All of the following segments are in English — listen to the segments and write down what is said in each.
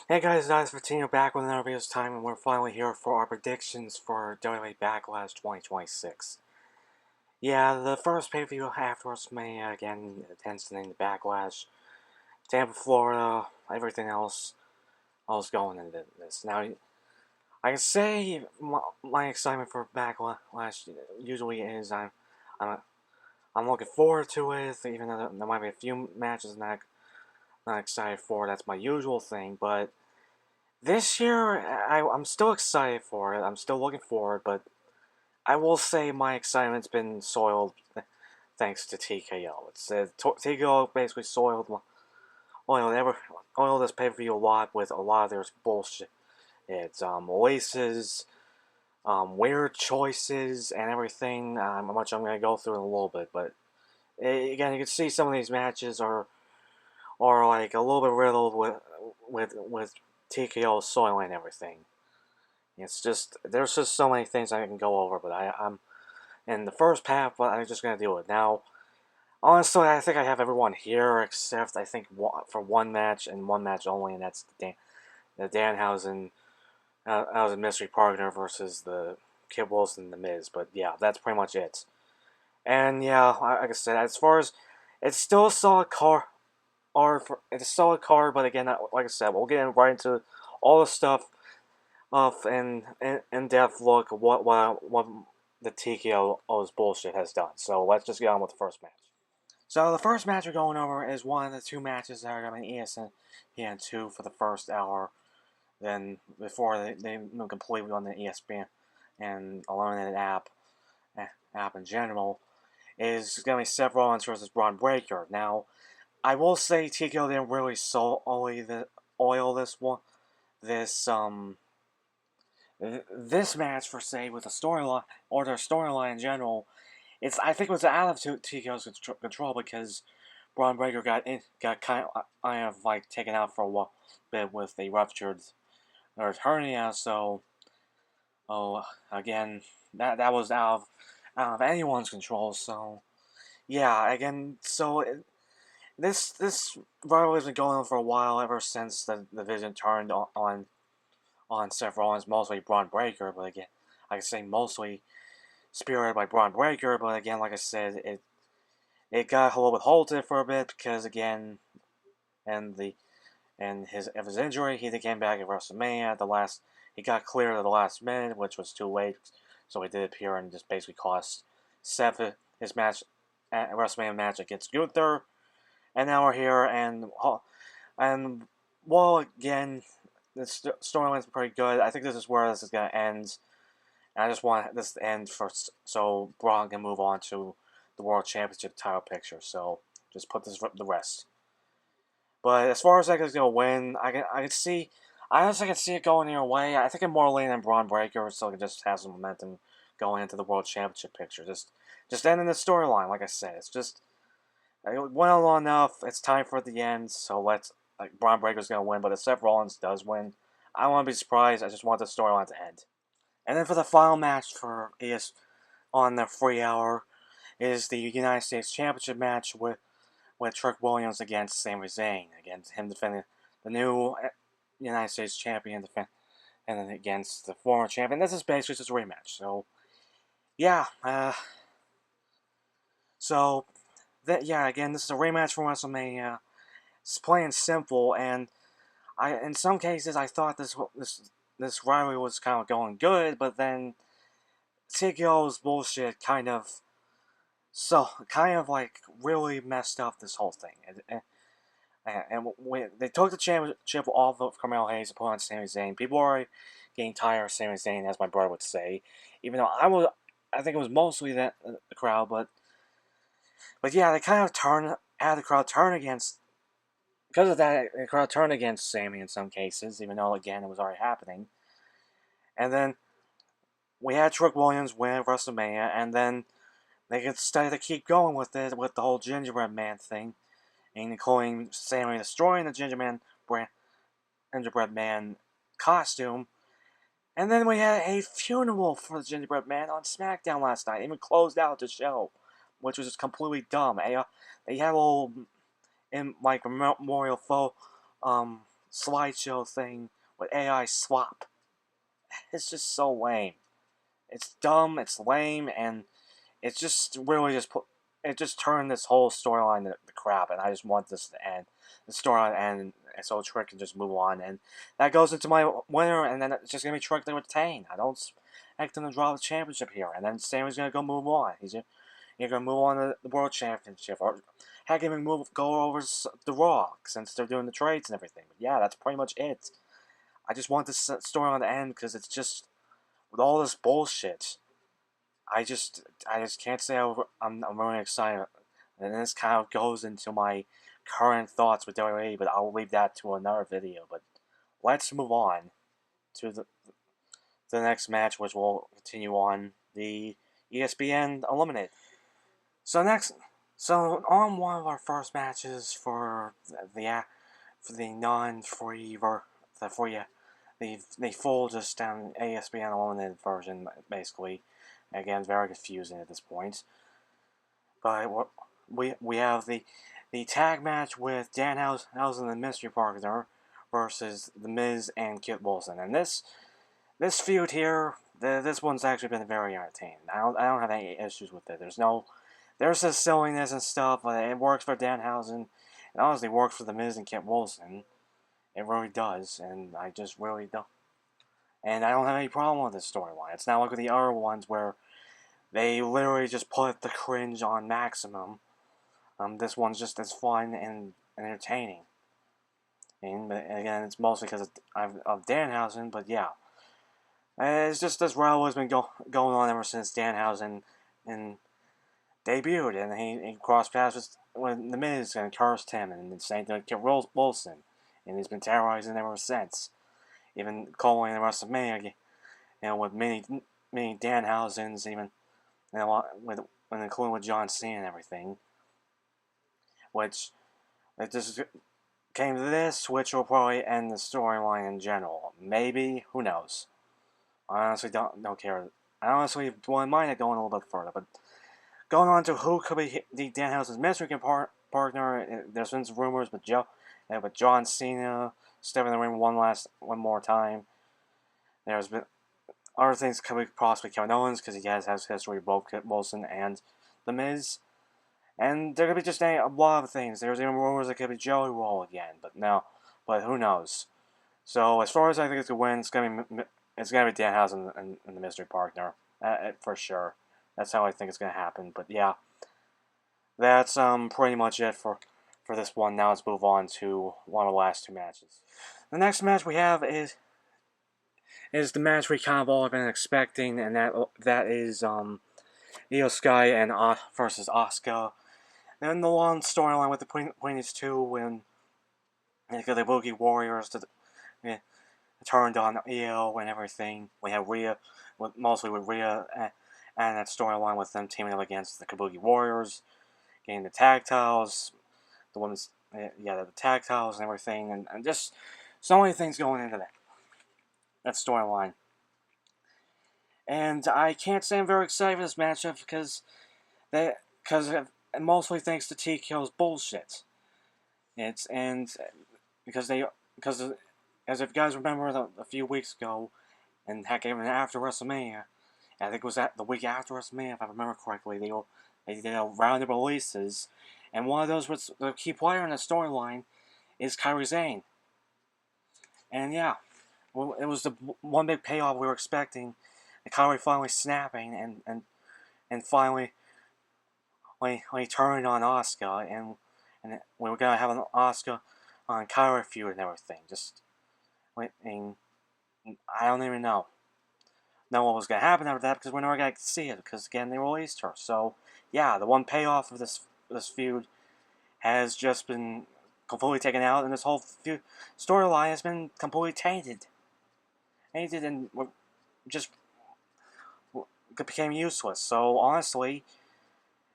Hey guys, nice for Tina back with another video's time, and we're finally here for our predictions for WWE Backlash 2026. Yeah, the first pay-per-view after WrestleMania, again, tends to name the Backlash. Tampa, Florida, everything else going into this. Now, I can say my excitement for Backlash usually is I'm, I'm looking forward to it, even though there might be a few matches not excited for. That's my usual thing, but this year, I'm still excited for it. I'm still looking forward, but I will say my excitement's been soiled thanks to TKO. TKO basically oiled this pay per view a lot with a lot of their bullshit. It's Oasis, weird choices, and everything. Much I'm gonna go through in a little bit, but again, you can see some of these matches are like a little bit riddled with TKO soiling everything. It's just there's just so many things I can go over, but I'm in the first half, but I'm just gonna do it now. Honestly, I think I have everyone here except I think for one match and one match only, and that's the Danhausen a mystery partner versus the Kid Wilson and the Miz. But yeah, that's pretty much it. And yeah, like I said, as far as it's still a solid card, it's a solid card, but again, like I said, we'll get right into all the stuff of an in-depth look at what the TKO's bullshit has done. So let's just get on with the first match. So the first match we're going over is one of the two matches that are going to be ESPN2 for the first hour. Then before they completely on the ESPN and eliminated app in general is going to be Seth Rollins versus Braun Breaker. Now I will say TKO didn't really oil this this match per se with the storyline or their storyline in general, I think it was out of TKO's control because Braun Breaker got kind of like taken out for a while bit with a ruptured or hernia. So again that was out of anyone's control. So yeah, again this rivalry has been going on for a while ever since the division turned on Seth Rollins, mostly Braun Breaker, but again, I can say mostly spearheaded by Braun Breaker, but again, like I said, it got a little bit halted for a bit because again, and the and his injury, he came back at WrestleMania. He got cleared at the last minute, which was too late, so he did appear and just basically cost Seth his match at WrestleMania match against Gunther, and now we're here and well again the storyline's pretty good. I think this is where this is going to end. And I just want this to end first so Braun can move on to the World Championship title picture. So just put this the rest. But as far as I think going to win, I honestly can see it going either way. I think I'm more leaning on Braun Breaker, so it can just have some momentum going into the World Championship picture. Just ending the storyline, like I said. It's just it went long enough. It's time for the end. So Braun Breaker's going to win. But if Seth Rollins does win, I don't want to be surprised. I just want the storyline to end. And then for the final match for ES on the free hour is the United States Championship match with Trick Williams against Sami Zayn. Against him defending the new United States champion and then against the former champion. This is basically just a rematch. So yeah, again, this is a rematch from WrestleMania. It's plain and simple, and in some cases I thought this rivalry was kind of going good, but then TKO's bullshit kind of like really messed up this whole thing. And when they took the championship off of Carmelo Hayes and put on Sami Zayn, people are getting tired of Sami Zayn, as my brother would say. Even though I think it was mostly the crowd, but yeah, they kind of had the crowd turn against because of that. The crowd turned against Sami in some cases, even though again it was already happening. And then we had Trick Williams win at WrestleMania, and then they decided to keep going with it with the whole Gingerbread Man thing, including Sami destroying the Gingerbread Man costume. And then we had a funeral for the Gingerbread Man on SmackDown last night. It even closed out the show, which was just completely dumb. They had a little memorial slideshow thing with AI swap. It's just so lame. It's dumb, it's lame, and it's just really just put. It just turned this whole storyline to crap, and I just want this to end. The storyline to end, and so Trick can just move on, and that goes into my winner, and then it's just gonna be Trick to retain. I don't expect him to drop the championship here, and then Sammy's gonna go move on. You're gonna move on to the World Championship, or heck, even go over the Raw since they're doing the trades and everything. But yeah, that's pretty much it. I just want this storyline to end because it's just with all this bullshit. I just can't say I'm really excited, and this kind of goes into my current thoughts with WWE, but I'll leave that to another video. But let's move on to the next match, which will continue on the ESPN Eliminated. So on one of our first matches for the non-free the full just ESPN Eliminated version, basically. Again, very confusing at this point. But we have the tag match with Danhausen and Mystery Partner versus The Miz and Kit Wilson, and this feud here, this one's actually been very entertaining. I don't have any issues with it. There's this silliness and stuff, but it works for Danhausen. It honestly works for The Miz and Kit Wilson. It really does, and I just really don't. And I don't have any problem with this storyline. It's not like with the other ones where they literally just put the cringe on maximum. This one's just as fun and entertaining. But again, it's mostly because of Danhausen, but yeah. It's just this rivalry has been going on ever since Danhausen debuted, and he crossed paths with The Miz and cursed him, and the same thing with Kit Wilson, and he's been terrorizing ever since. Even calling the WrestleMania, with many Danhausens, even including with John Cena and everything, which it just came to this, which will probably end the storyline in general. Maybe, who knows? I honestly don't care. I honestly wouldn't mind it going a little bit further, but going on to who could be the Danhausen's mystery partner, there's been some rumors with John Cena stepping in the ring one more time. There's been other things could be possibly Kevin Owens because he has history with both Kit Wilson and The Miz. And there could be just a lot of things. There's even rumors it could be Joey Roll again, but who knows? So as far as I think it's gonna win, it's gonna be Danhausen and the mystery partner, for sure. That's how I think it's gonna happen. But yeah, that's pretty much it for this one. Now let's move on to one of the last two matches. The next match we have is the match we kind of all have been expecting, and that is Io Sky and versus Asuka. And the long storyline with between these two when the Boogie Warriors turned on Io and everything. We have Rhea, mostly with Rhea, and that storyline with them teaming up against the Kabuki Warriors, getting the tag titles, the tag titles and everything, and just so many things going into that storyline. And I can't say I'm very excited for this matchup because mostly thanks to TKO's bullshit. Because as if you guys remember a few weeks ago, and heck, even after WrestleMania, I think it was the week after WrestleMania, if I remember correctly, they did a round of releases, and one of those was the key player in the storyline is Kairi Sane. And yeah, well, it was the one big payoff we were expecting, and Kairi finally snapping, and finally when he turned on Asuka, and we were gonna have an Asuka on Kairi feud and everything. I don't even know what was gonna happen after that because we're never gonna see it because again they released her. So yeah, the one payoff of this feud has just been completely taken out, and this whole storyline has been completely tainted, and just became useless. So honestly,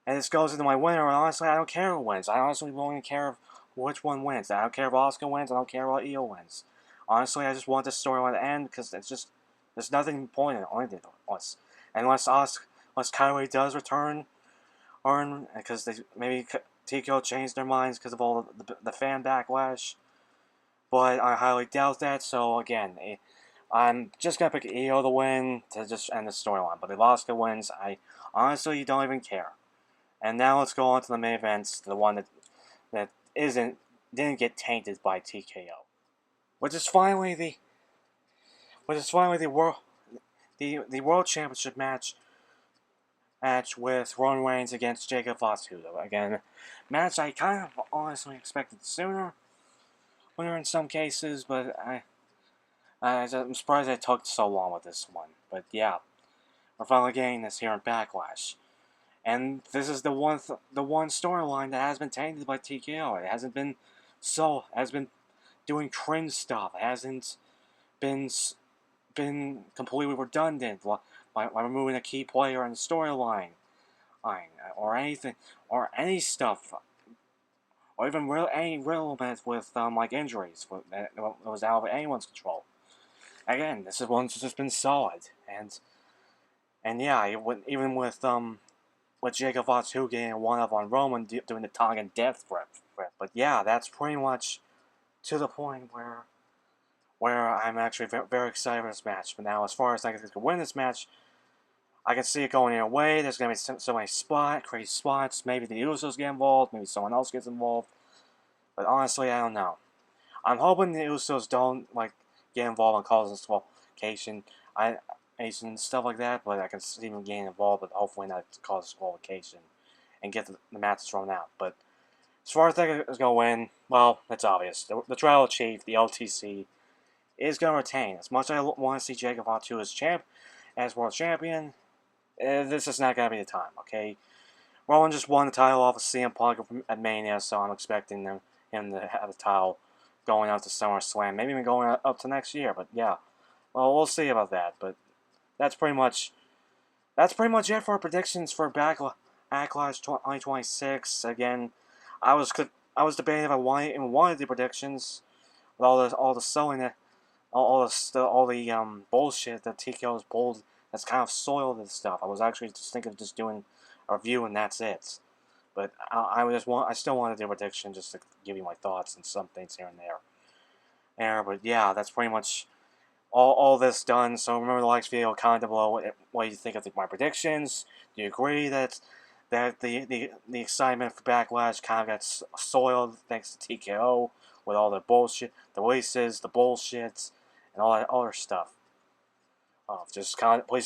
and this goes into my winner. And honestly, I don't care who wins. I honestly don't even care which one wins. I don't care if Asuka wins. I don't care if Io wins. Honestly, I just want this storyline to end because it's just there's nothing important on it unless Kairi does return, or because maybe TKO changed their minds because of all the fan backlash. but I highly doubt that. So again, I'm just gonna pick Io to win to just end the storyline. But if Asuka wins, I honestly don't even care. And now let's go on to the main events, the one that didn't get tainted by TKO, which is finally the the world championship match with Roman Reigns against Jacob Fatu. Again, match I kind of honestly expected sooner in some cases, but I'm surprised it took so long with this one. But yeah, we're finally getting this here in Backlash. And this is the one storyline that has been tainted by TKO. It hasn't been has been doing cringe stuff. It hasn't been completely redundant by removing a key player in the storyline, or anything, or any stuff, or even any relevant with like injuries that was out of anyone's control. Again, this is one's just been solid, and yeah, even with Jacob Fatu getting one up on Roman doing the Tongan death grip. But yeah, that's pretty much to the point where I'm actually very excited for this match. But now, as far as I can win this match, I can see it going either way. There's going to be so many crazy spots. Maybe the Usos get involved. Maybe someone else gets involved. But honestly, I don't know. I'm hoping the Usos don't get involved and cause disqualification. And stuff like that. But I can see them getting involved, but hopefully not cause disqualification and get the match thrown out. But as far as I think is going to win, well, it's obvious. The Tribal Chief, the LTC, is going to retain. As much as I want to see Jacob Fatu as world champion, this is not going to be the time, okay? Roman just won the title off of CM Punk at Mania, so I'm expecting him to have the title going out to SummerSlam, maybe even going up to next year, but yeah. Well, we'll see about that, but that's pretty much it for our predictions for Backlash 2026. Again, I was debating if I even wanted the predictions with all the sewing, all the bullshit that TKO's pulled that's kind of soiled and stuff. I was actually just thinking of just doing a review and that's it. But I still want to do a prediction just to give you my thoughts and some things here and there. But yeah, that's pretty much all this done. So remember to like this video, comment down below what you think of my predictions. Do you agree that the excitement for Backlash kind of got soiled thanks to TKO with all the bullshit, the releases, the bullshit, and all that other stuff? Please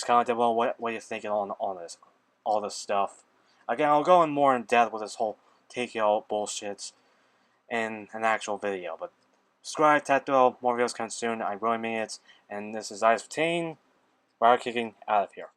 comment down below what you're thinking on all this stuff. Again, I'll go in more in depth with this whole TKO bullshit in an actual video, but subscribe, tap the bell, more videos coming soon. I really mean it. And this is Ice15, Fire Kicking out of here.